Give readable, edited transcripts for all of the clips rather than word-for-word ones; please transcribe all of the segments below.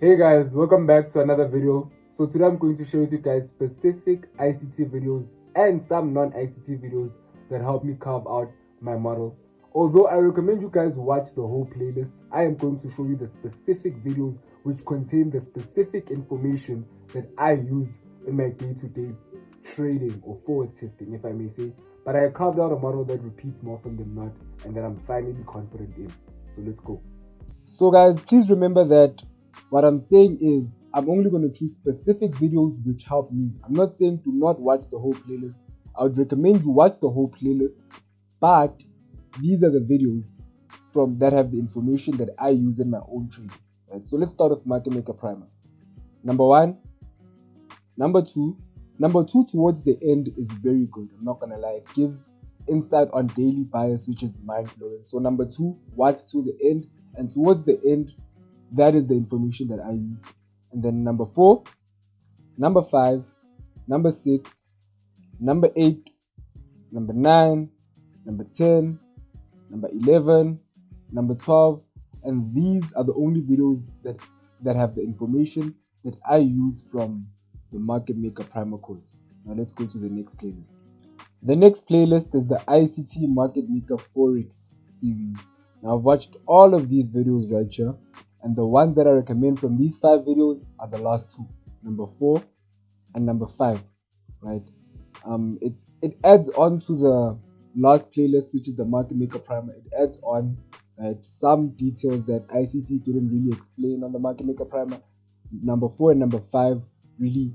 Hey guys, welcome back to another video. So today I'm going to share with you guys specific ICT videos and some non-ICT videos that help me carve out my model. Although I recommend you guys watch the whole playlist, I am going to show you the specific videos which contain the specific information that I use in my day-to-day trading or forward testing, if I may say. But I have carved out a model that repeats more often than not and that I'm finally confident in. So let's go. So guys, please remember that what I'm saying is I'm only going to choose specific videos which help me. I'm not saying do not watch the whole playlist. I would recommend you watch the whole playlist, but these are the videos from that have the information that I use in my own trading. Right? So let's start with market maker primer. Number one, number two towards the end is very good. I'm not gonna lie, it gives insight on daily bias, which is mind blowing. So number two, watch till the end, and towards the end, that is the information that I use. And then number four, number five, number six, number 8, number 9, number 10, number 11, number 12, and these are the only videos that have the information that I use from the Market Maker Primer course. Now let's go to the next playlist. The next playlist is the ICT Market Maker Forex series. Now I've watched all of these videos right here, and the ones that I recommend from these 5 videos are the last two, number 4 and number 5, right? It adds on to the last playlist, which is the Market Maker Primer. It adds on, right, some details that ICT didn't really explain on the Market Maker Primer. Number 4 and number 5 really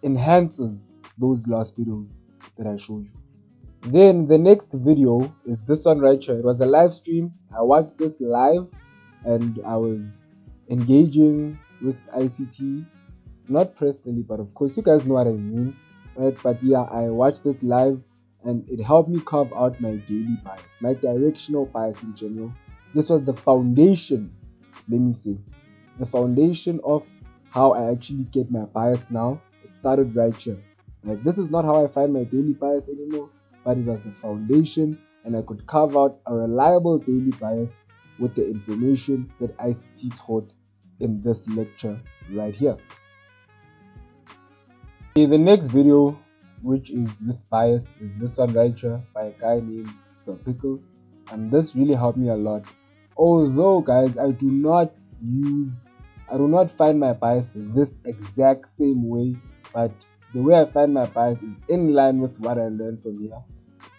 enhances those last videos that I showed you. Then the next video is this one right here. It was a live stream. I watched this live and I was engaging with ICT, not personally, but of course you guys know what I mean, right? But yeah, I watched this live and it helped me carve out my daily bias, my directional bias in general. This was the foundation, let me say, the foundation of how I actually get my bias now. It started right here. Like, this is not how I find my daily bias anymore, but it was the foundation, and I could carve out a reliable daily bias with the information that ICT taught in this lecture right here. Okay, the next video, which is with bias, is this one right here by a guy named Sir Pickle, and this really helped me a lot. Although guys, I do not find my bias in this exact same way, but the way I find my bias is in line with what I learned from here.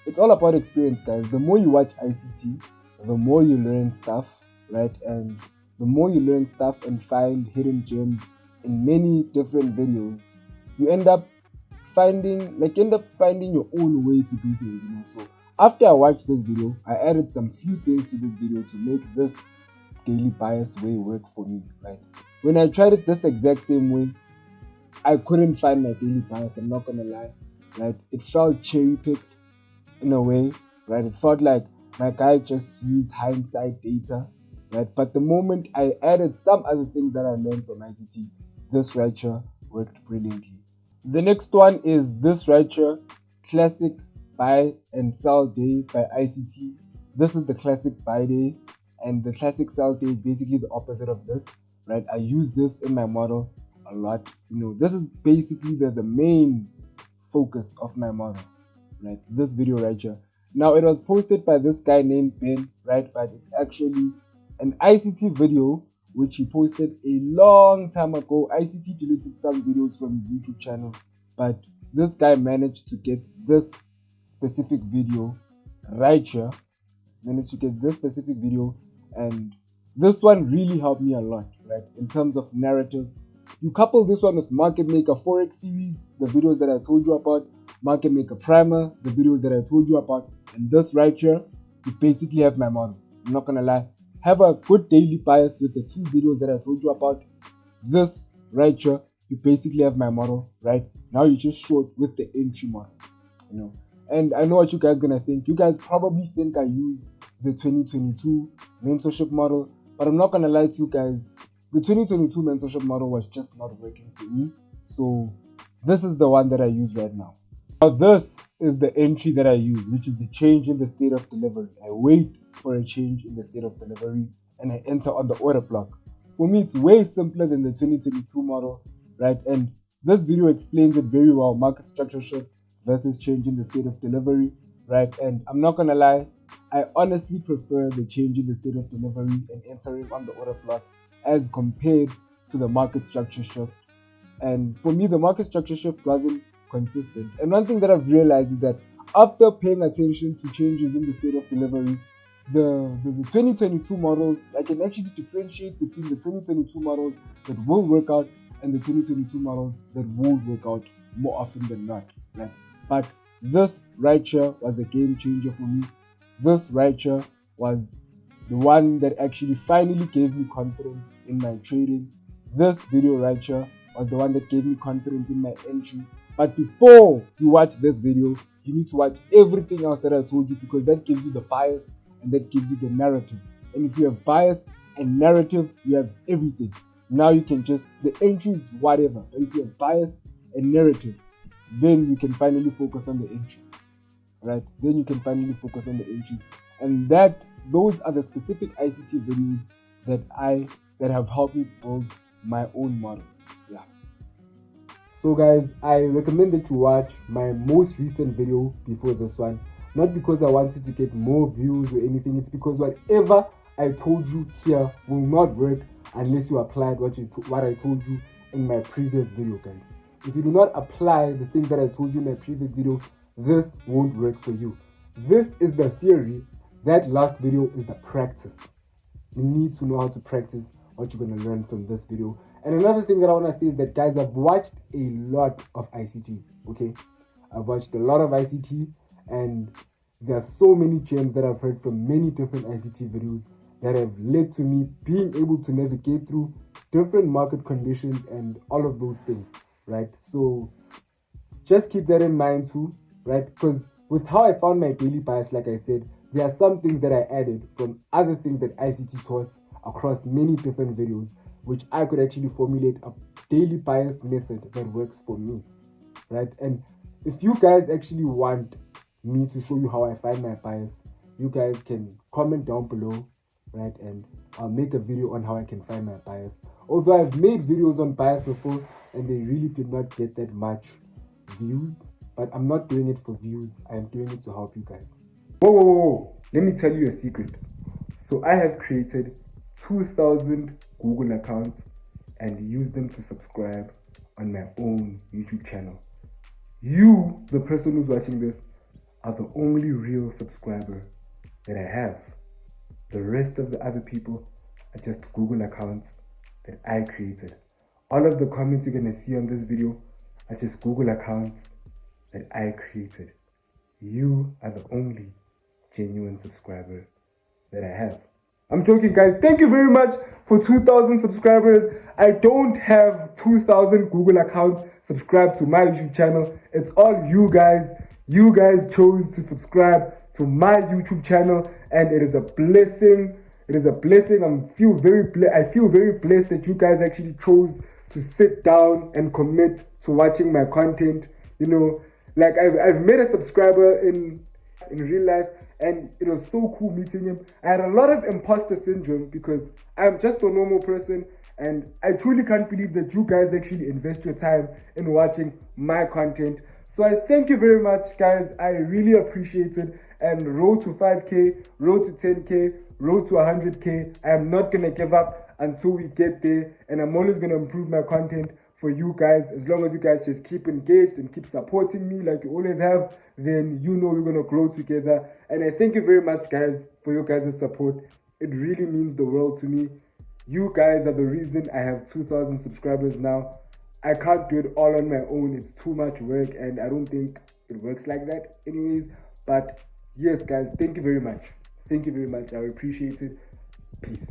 It's all about experience, guys. The more you watch ICT, the more you learn stuff, right? And the more you learn stuff and find hidden gems in many different videos, you end up finding your own way to do things, So after I watched this video, I added some few things to this video to make this daily bias way work for me, right? When I tried it this exact same way, I couldn't find my daily bias. I'm not gonna lie, right? It felt cherry picked in a way, right? It felt like my guy just used hindsight data, right? But the moment I added some other things that I learned from ICT, this right here worked brilliantly. The next one is this right here, classic buy and sell day by ICT. This is the classic buy day, and the classic sell day is basically the opposite of this, right? I use this in my model a lot. This is basically the main focus of my model, right? This video right here. Now, it was posted by this guy named Ben, right? But it's actually an ICT video which he posted a long time ago. ICT deleted some videos from his YouTube channel, but this guy managed to get this specific video right here. And this one really helped me a lot, right? In terms of narrative. You couple this one with Market Maker Forex series, the videos that I told you about, Market Maker Primer, the videos that I told you about, and this right here, you basically have my model. I'm not gonna lie. Have a good daily bias with the 2 videos that I told you about. This right here, you basically have my model, right? Now you just show it with the entry model, And I know what you guys gonna think. You guys probably think I use the 2022 mentorship model, but I'm not gonna lie to you guys. The 2022 mentorship model was just not working for me. So this is the one that I use right now. Now this is the entry that I use, which is the change in the state of delivery. I wait for a change in the state of delivery and I enter on the order block. for me, it's way simpler than the 2022 model, right? And this video explains it very well: market structure shift versus changing the state of delivery, right? And I'm not gonna lie, I honestly prefer the change in the state of delivery and entering on the order block as compared to the market structure shift. And for me, the market structure shift wasn't consistent. And one thing that I've realized is that after paying attention to changes in the state of delivery, the 2022 models, I can actually differentiate between the 2022 models that will work out and the 2022 models that won't work out more often than not, right? But this right here was a game changer for me. This right here was the one that actually finally gave me confidence in my trading. This video right here was the one that gave me confidence in my entry. But before you watch this video, you need to watch everything else that I told you, because that gives you the bias and that gives you the narrative. And if you have bias and narrative, you have everything. Now you can just, the entry is whatever. But if you have bias and narrative, then you can finally focus on the entry, right? Then you can finally focus on the entry. And those are the specific ICT videos that have helped me build my own model. Yeah. So guys, I recommend that you watch my most recent video before this one. Not because I wanted to get more views or anything. It's because whatever I told you here will not work unless you applied what I told you in my previous video, guys. If you do not apply the things that I told you in my previous video, this won't work for you. This is the theory. That last video is the practice. You need to know how to practice what you're going to learn from this video. And another thing that I want to say is that, guys, I've watched a lot of ICT, okay? I've watched a lot of ICT, and there are so many gems that I've heard from many different ICT videos that have led to me being able to navigate through different market conditions and all of those things, right? So just keep that in mind too, right? Because with how I found my daily bias, like I said, there are some things that I added from other things that ICT taught across many different videos, which I could actually formulate a daily bias method that works for me, right? And if you guys actually want me to show you how I find my bias, you guys can comment down below, right? And I'll make a video on how I can find my bias. Although I've made videos on bias before and they really did not get that much views, but I'm not doing it for views. I'm doing it to help you guys. Whoa. Let me tell you a secret. So I have created 2,000 Google accounts and used them to subscribe on my own YouTube channel. You, the person who's watching this, are the only real subscriber that I have. The rest of the other people are just Google accounts that I created. All of the comments you're gonna see on this video are just Google accounts that I created. You are the only genuine subscriber that I have. I'm joking, guys. Thank you very much for 2,000 subscribers. I don't have 2,000 Google accounts subscribed to my YouTube channel. It's all you guys. You guys chose to subscribe to my YouTube channel, and it is a blessing. It is a blessing. I feel very blessed that you guys actually chose to sit down and commit to watching my content. You know, like I've met a subscriber in real life, and it was so cool meeting him. I had a lot of imposter syndrome because I'm just a normal person, and I truly can't believe that you guys actually invest your time in watching my content. So I thank you very much, guys. I really appreciate it. And road to 5K, road to 10K, road to 100K. I am not going to give up until we get there. And I'm always going to improve my content for you guys. As long as you guys just keep engaged and keep supporting me like you always have, then you know we're going to grow together. And I thank you very much, guys, for your guys' support. It really means the world to me. You guys are the reason I have 2,000 subscribers now. I can't do it all on my own. It's too much work, and I don't think it works like that anyways. But yes, guys, thank you very much. Thank you very much. I appreciate it. Peace.